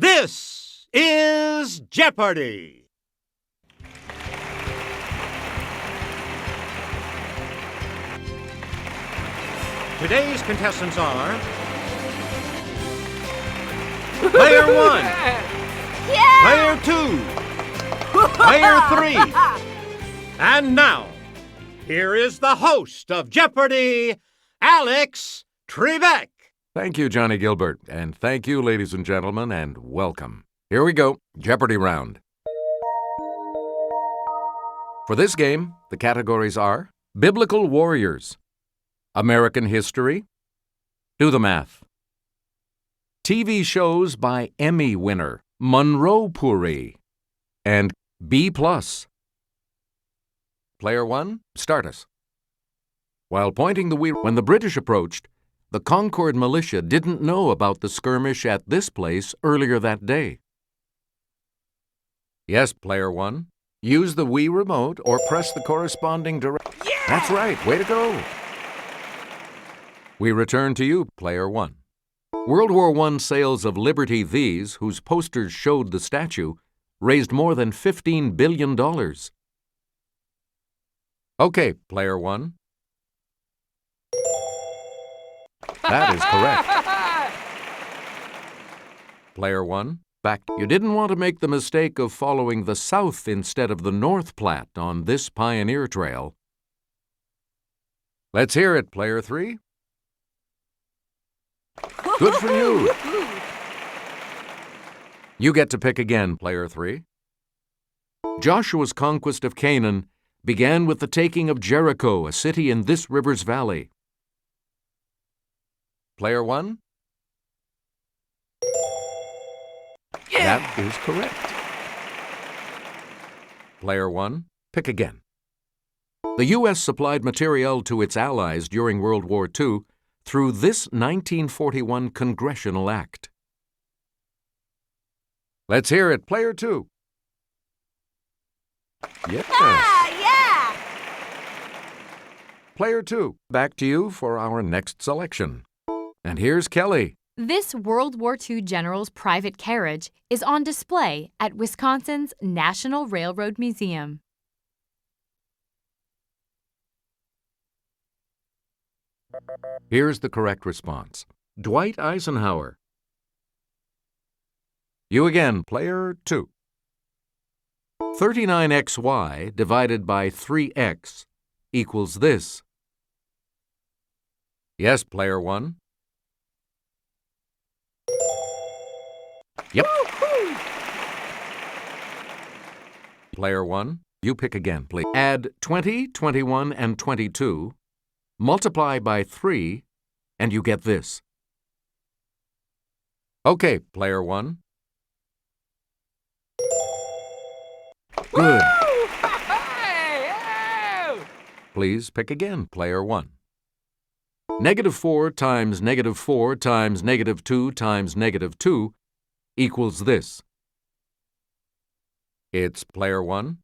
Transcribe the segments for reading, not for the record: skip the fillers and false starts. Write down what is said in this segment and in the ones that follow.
This is Jeopardy! Today's contestants are... Player 1, Player 2, Player 3, and now, here is the host of Jeopardy, Alex Trebek. Thank you, Johnny Gilbert, and thank you, ladies and gentlemen, and welcome. Here we go, Jeopardy round. For this game, the categories are Biblical Warriors, American History, Do the Math, TV shows by Emmy winner Monroe Puri, and B+. Player 1, start us. While pointing the Wii, when the British approached, the Concord militia didn't know about the skirmish at this place earlier that day. Yes, Player 1. Use the Wii remote or press the corresponding direct. Yeah! That's right, way to go! We return to you, Player 1. World War I sales of Liberty These, whose posters showed the statue, raised more than $15 billion. Okay, Player 1. That is correct. Player 1, back. You didn't want to make the mistake of following the South instead of the North Platte on this pioneer trail. Let's hear it, Player 3. Good for you. You get to pick again, Player 3. Joshua's conquest of Canaan began with the taking of Jericho, a city in this river's valley. Player 1? Yeah. That is correct. Player 1, pick again. The U.S. supplied materiel to its allies during World War II through this 1941 Congressional Act. Let's hear it, Player 2. Yes. Yeah! Player 2, back to you for our next selection. And here's Kelly. This World War II general's private carriage is on display at Wisconsin's National Railroad Museum. Here's the correct response. Dwight Eisenhower. You again, Player 2. 39xy divided by 3x equals this. Yes, Player 1. Yep. Player 1, you pick again, please. Add 20, 21, and 22, multiply by 3, and you get this. Okay, Player 1. Good. Please pick again, Player 1. -4 times -4 times -2 times -2 equals this. It's Player 1.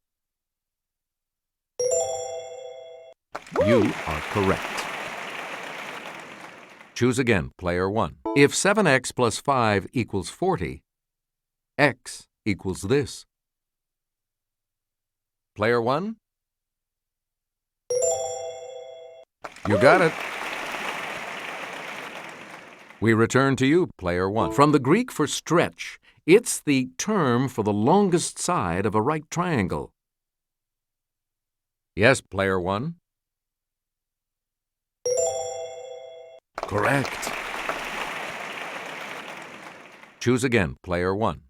You are correct. Choose again, Player 1. If 7x plus 5 equals 40, x equals this. Player 1? You got it. We return to you, Player 1. From the Greek for stretch, it's the term for the longest side of a right triangle. Yes, Player 1. Correct. Choose again, Player 1.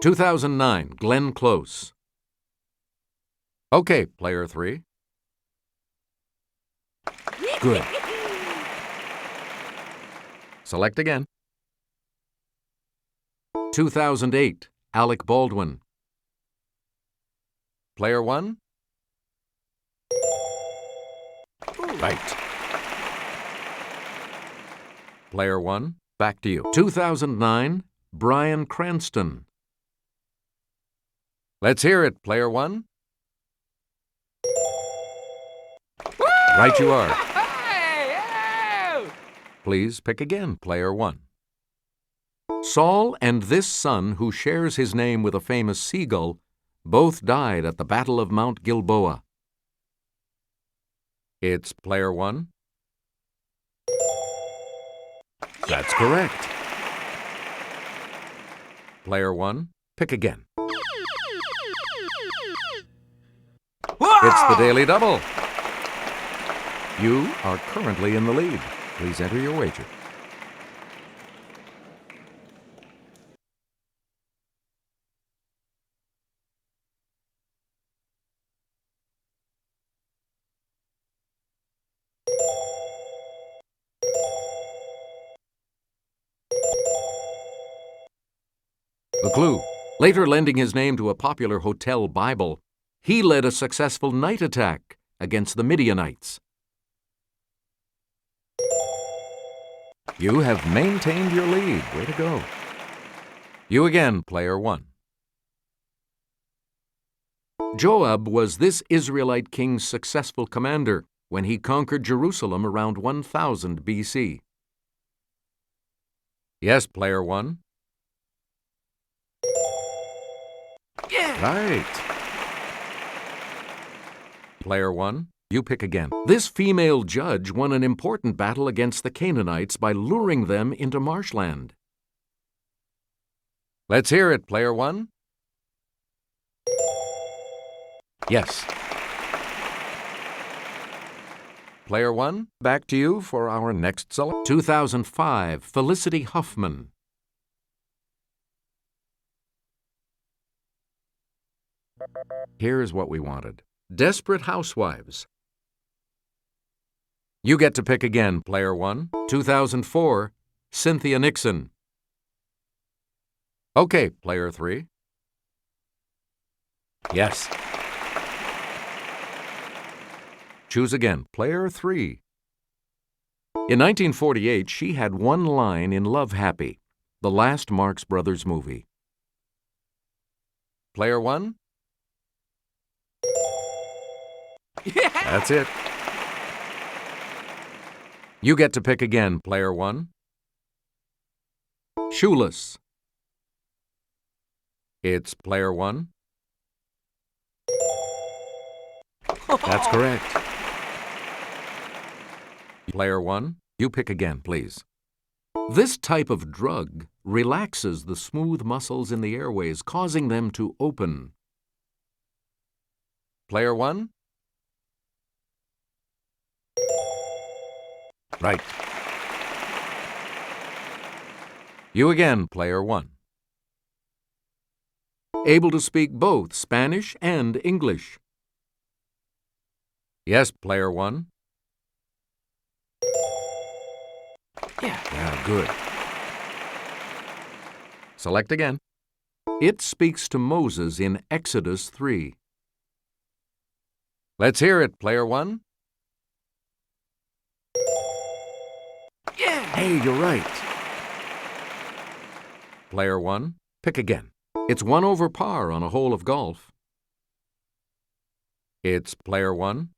2009, Glenn Close. Okay, Player 3. Good. Select again. 2008, Alec Baldwin. Player 1? Right. Player 1, back to you. 2009, Bryan Cranston. Let's hear it, Player 1. Right you are. Please pick again, player 1. Saul and this son, who shares his name with a famous seagull, both died at the Battle of Mount Gilboa. It's player 1. That's correct. Player 1, pick again. It's the Daily Double. You are currently in the lead. Please enter your wager. The clue. Later lending his name to a popular hotel Bible, he led a successful night attack against the Midianites. You have maintained your lead. Way to go. You again, player 1. Joab was this Israelite king's successful commander when he conquered Jerusalem around 1000 BC. Yes, player 1. Right. Player 1, you pick again. This female judge won an important battle against the Canaanites by luring them into marshland. Let's hear it, player 1. Yes. Player 1, back to you for our next selection. 2005, Felicity Huffman. Here's what we wanted. Desperate Housewives. You get to pick again, player 1. 2004, Cynthia Nixon. Okay, player 3. Yes. Choose again, player 3. In 1948, she had one line in Love Happy, the last Marx Brothers movie. Player 1? Yeah! That's it. You get to pick again, player 1. Shoeless. It's player 1. That's correct. Player 1, you pick again, please. This type of drug relaxes the smooth muscles in the airways, causing them to open. Player 1? Right. You again, player 1. Able to speak both Spanish and English. Yes, player 1. Yeah, good. Select again. It speaks to Moses in Exodus 3. Let's hear it, player 1. Yeah! Hey, you're right. Player 1, pick again. It's 1 over par on a hole of golf. It's player 1.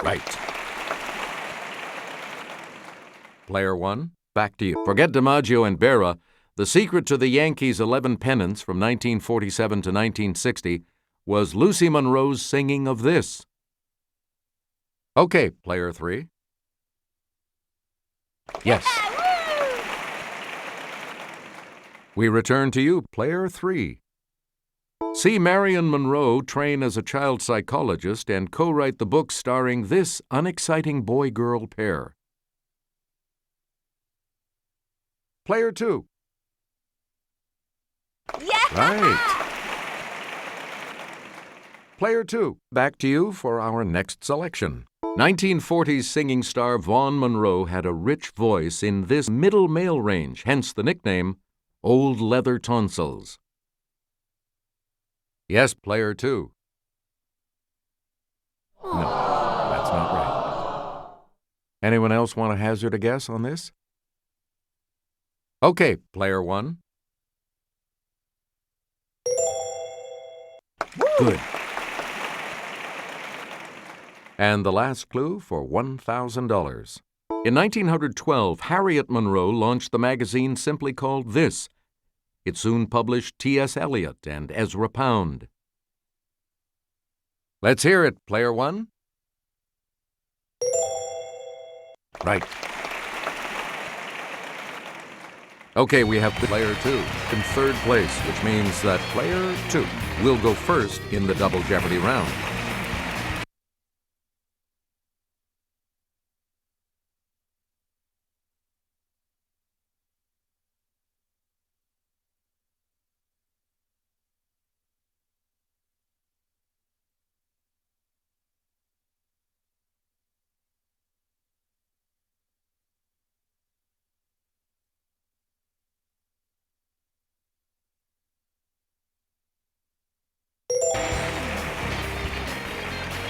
Right. Player 1, back to you. Forget DiMaggio and Berra. The secret to the Yankees' 11 pennants from 1947 to 1960 was Lucy Monroe's singing of this. Okay, player 3. Yes. We return to you, player 3. See Marilyn Monroe train as a child psychologist and co-write the book starring this unexciting boy-girl pair. Player 2. Yeah! Right. Player 2, back to you for our next selection. 1940s singing star Vaughn Monroe had a rich voice in this middle male range, hence the nickname Old Leather Tonsils. Yes, player 2. No, that's not right. Anyone else want to hazard a guess on this? Okay, player 1. Good. And the last clue for $1,000. In 1912, Harriet Monroe launched the magazine simply called This. It soon published T.S. Eliot and Ezra Pound. Let's hear it, player one. Right. Okay, we have player two in third place, which means that player two will go first in the Double Jeopardy round.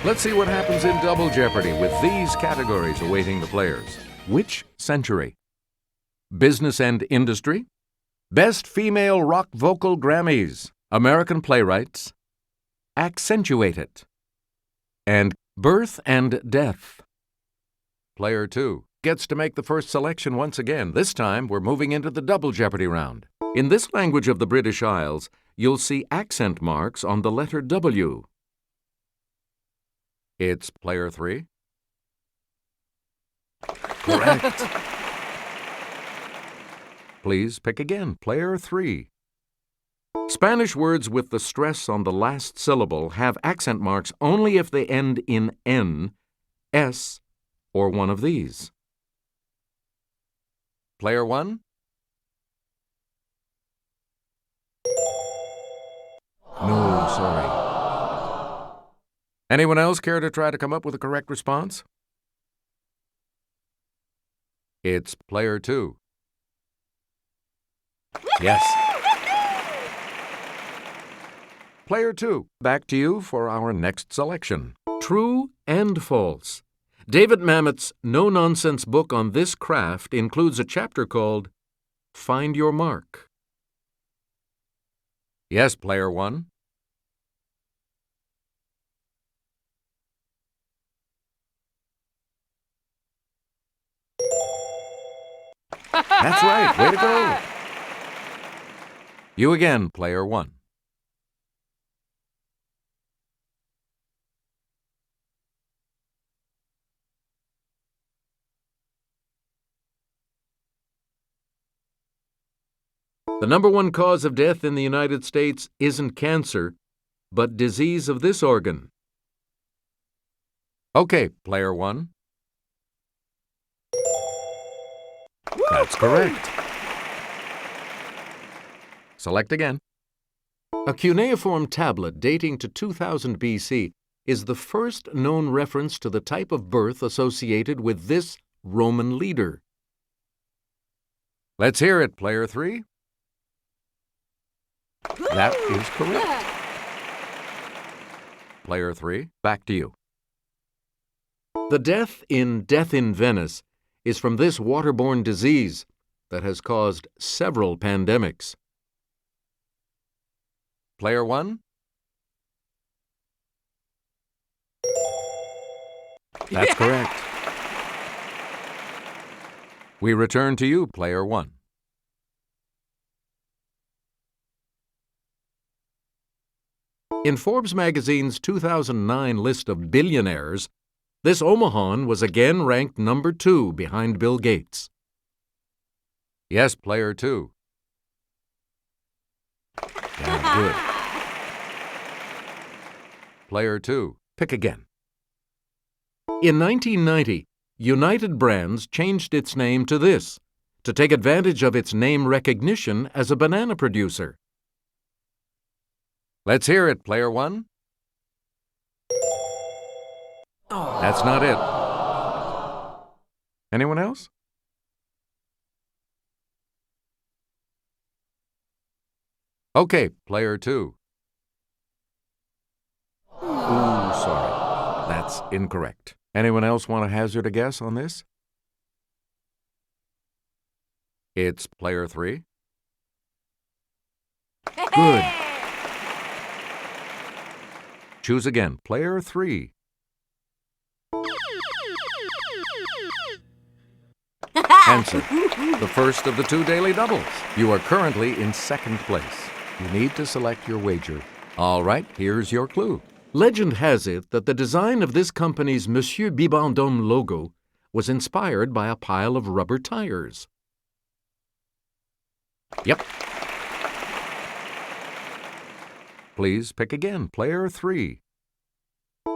Let's see what happens in Double Jeopardy with these categories awaiting the players. Which century? Business and industry? Best female rock vocal GRAMMYs? American playwrights? Accentuate it. And birth and death. Player two gets to make the first selection once again. This time, we're moving into the Double Jeopardy round. In this language of the British Isles, you'll see accent marks on the letter W. It's player three. Correct. Please pick again, player three. Spanish words with the stress on the last syllable have accent marks only if they end in N, S, or one of these. Player one. No, sorry. Anyone else care to try to come up with a correct response? It's player two. Yes. Player two, back to you for our next selection. True and false. David Mamet's no-nonsense book on this craft includes a chapter called Find Your Mark. Yes, player one. That's right. Way to go. You again, player one. The number one cause of death in the United States isn't cancer, but disease of this organ. Okay, player one. That's correct. Select again. A cuneiform tablet dating to 2000 BC is the first known reference to the type of birth associated with this Roman leader. Let's hear it, player three. That is correct. Player three, back to you. The death in Venice is from this waterborne disease that has caused several pandemics. Player one. That's correct. We return to you, player one. In Forbes magazine's 2009 list of billionaires, this Omahan was again ranked number 2 behind Bill Gates. Yes, player two. Yeah, good. Player two, pick again. In 1990, United Brands changed its name to this to take advantage of its name recognition as a banana producer. Let's hear it, player one. That's not it. Anyone else? Okay, player two. Ooh, sorry. That's incorrect. Anyone else want to hazard a guess on this? It's player three. Good. Choose again, player three. Answer. The first of the 2 daily doubles. You are currently in second place. You need to select your wager. All right, here's your clue. Legend has it that the design of this company's Monsieur Bibendum logo was inspired by a pile of rubber tires. Yep. Please pick again, player 3.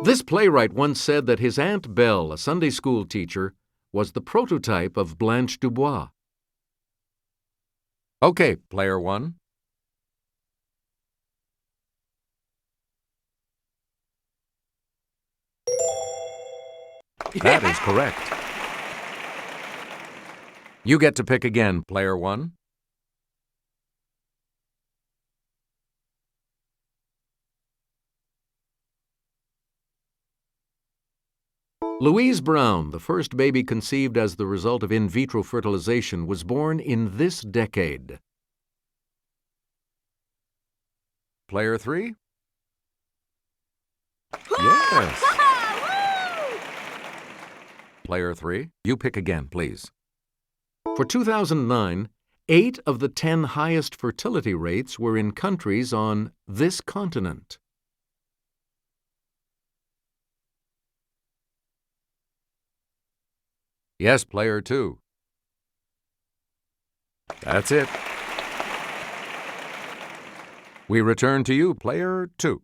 This playwright once said that his Aunt Belle, a Sunday school teacher, was the prototype of Blanche Dubois. Okay, player 1. That is correct. You get to pick again, player 1. Louise Brown, the first baby conceived as the result of in vitro fertilization, was born in this decade. Player 3? Yes. Player 3, you pick again, please. For 2009, 8 of the 10 highest fertility rates were in countries on this continent. Yes, player 2. That's it. We return to you, player 2.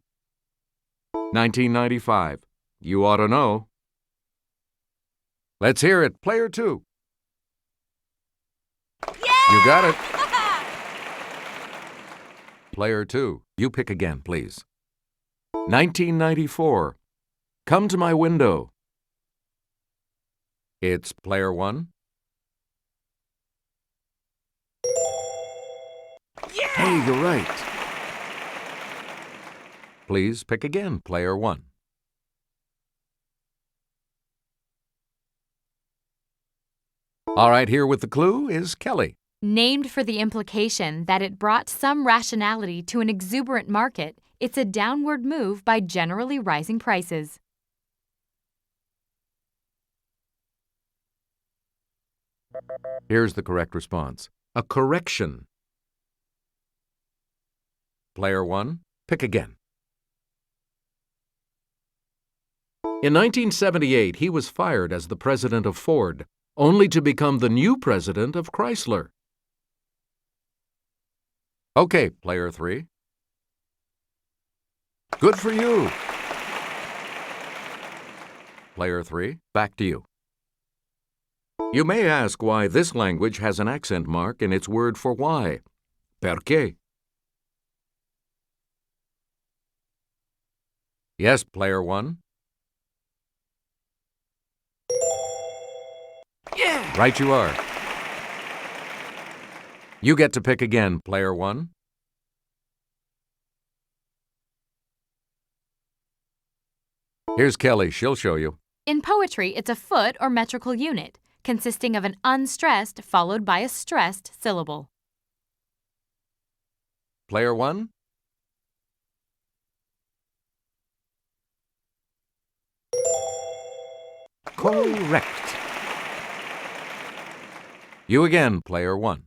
1995. You ought to know. Let's hear it, player 2. Yeah! You got it. Player 2, you pick again, please. 1994. Come to my window. It's player 1. Yeah! Hey, you're right. Please pick again, player 1. All right, here with the clue is Kelly. Named for the implication that it brought some rationality to an exuberant market, it's a downward move by generally rising prices. Here's the correct response. A correction. Player 1, pick again. In 1978, he was fired as the president of Ford, only to become the new president of Chrysler. Okay, player 3. Good for you. Player 3, back to you. You may ask why this language has an accent mark in its word for why. ¿Por qué? Yes, player 1. Yeah! Right you are. You get to pick again, player 1. Here's Kelly. She'll show you. In poetry, it's a foot or metrical unit, consisting of an unstressed followed by a stressed syllable. Player 1. Correct. You again, player 1.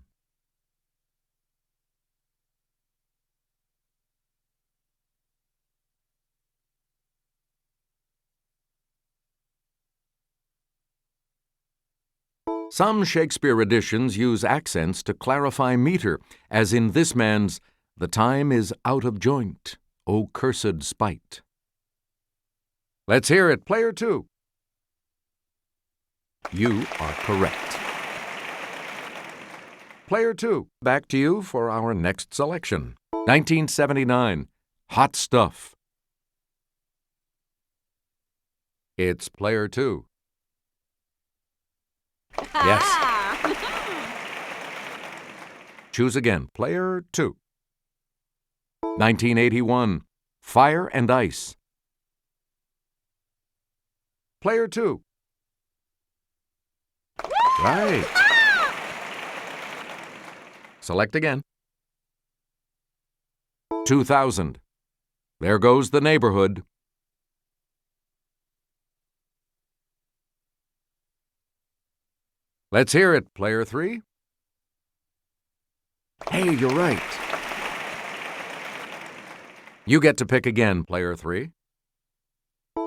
Some Shakespeare editions use accents to clarify meter, as in this man's, "The time is out of joint, O cursed spite." Let's hear it, player 2. You are correct. Player 2, back to you for our next selection. 1979, Hot Stuff. It's player 2. Yes. Choose again, player 2. 1981, Fire and Ice. Player 2. Right. Select again. 2000. There goes the neighborhood. Let's hear it, player 3. Hey, you're right. You get to pick again, player 3.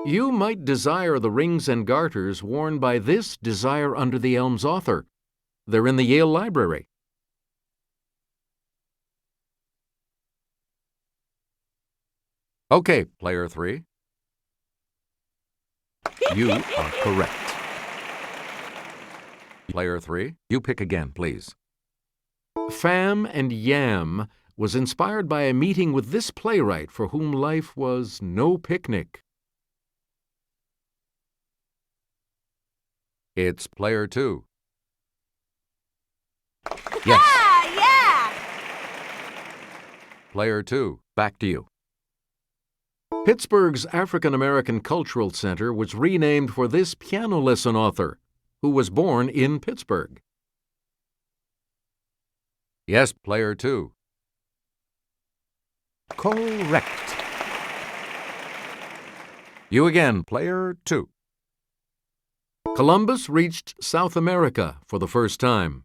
You might desire the rings and garters worn by this Desire Under the Elms author. They're in the Yale Library. Okay, player 3. You are correct. Player 3, you pick again, please. Fam and Yam was inspired by a meeting with this playwright for whom life was no picnic. It's player 2. Yes. Yeah! Player 2, back to you. Pittsburgh's African American Cultural Center was renamed for this piano lesson author, who was born in Pittsburgh. Yes, player 2. Correct. You again, player 2. Columbus reached South America for the first time.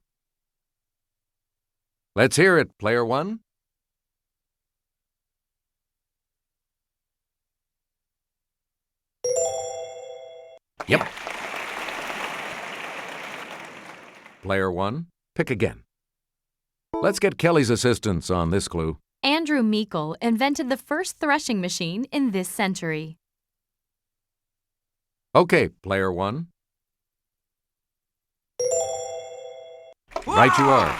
Let's hear it, player 1. Yep. Player 1, pick again. Let's get Kelly's assistance on this clue. Andrew Meikle invented the first threshing machine in this century. Okay, player 1. Right you are.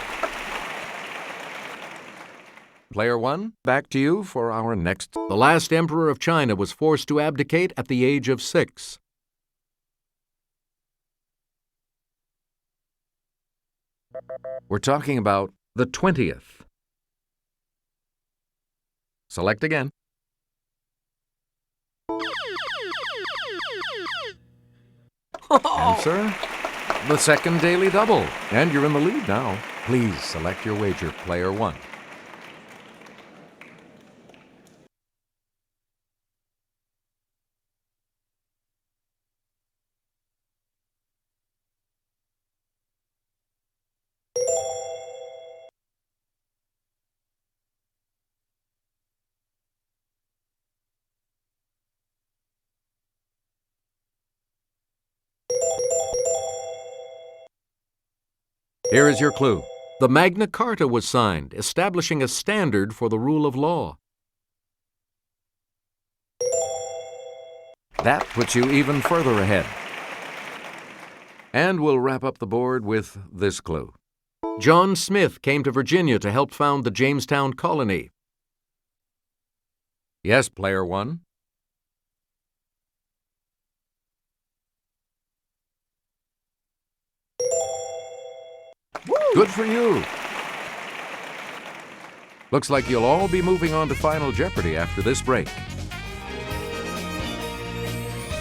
Player 1, back to you for our next. The last emperor of China was forced to abdicate at the age of 6. We're talking about the 20th. Select again. Answer, the second daily double. And you're in the lead now. Please select your wager, player 1. Here is your clue. The Magna Carta was signed, establishing a standard for the rule of law. That puts you even further ahead. And we'll wrap up the board with this clue. John Smith came to Virginia to help found the Jamestown colony. Yes, player 1. Good for you. Looks like you'll all be moving on to Final Jeopardy after this break.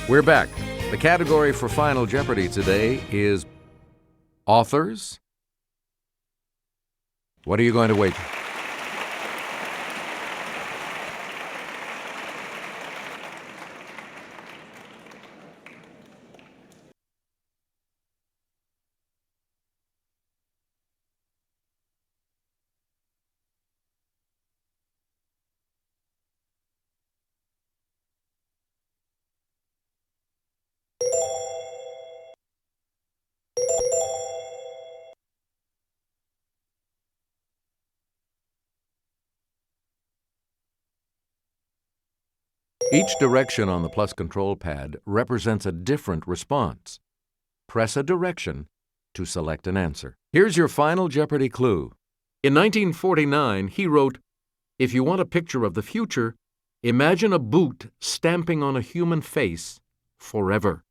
We're back. The category for Final Jeopardy today is authors. What are you going to wager? Each direction on the plus control pad represents a different response. Press a direction to select an answer. Here's your Final Jeopardy clue. In 1949, he wrote, "If you want a picture of the future, imagine a boot stamping on a human face forever."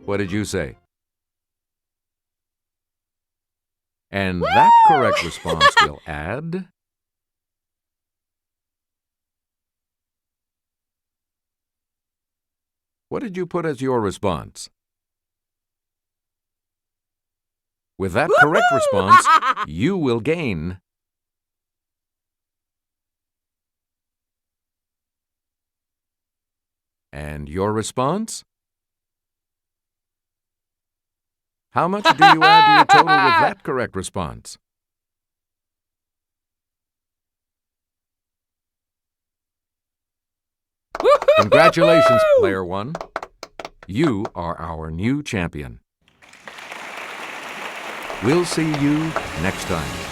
What did you say? And that correct response will add... What did you put as your response? With that correct response, you will gain... And your response? How much do you add to your total with that correct response? Congratulations, Player 1. You are our new champion. We'll see you next time.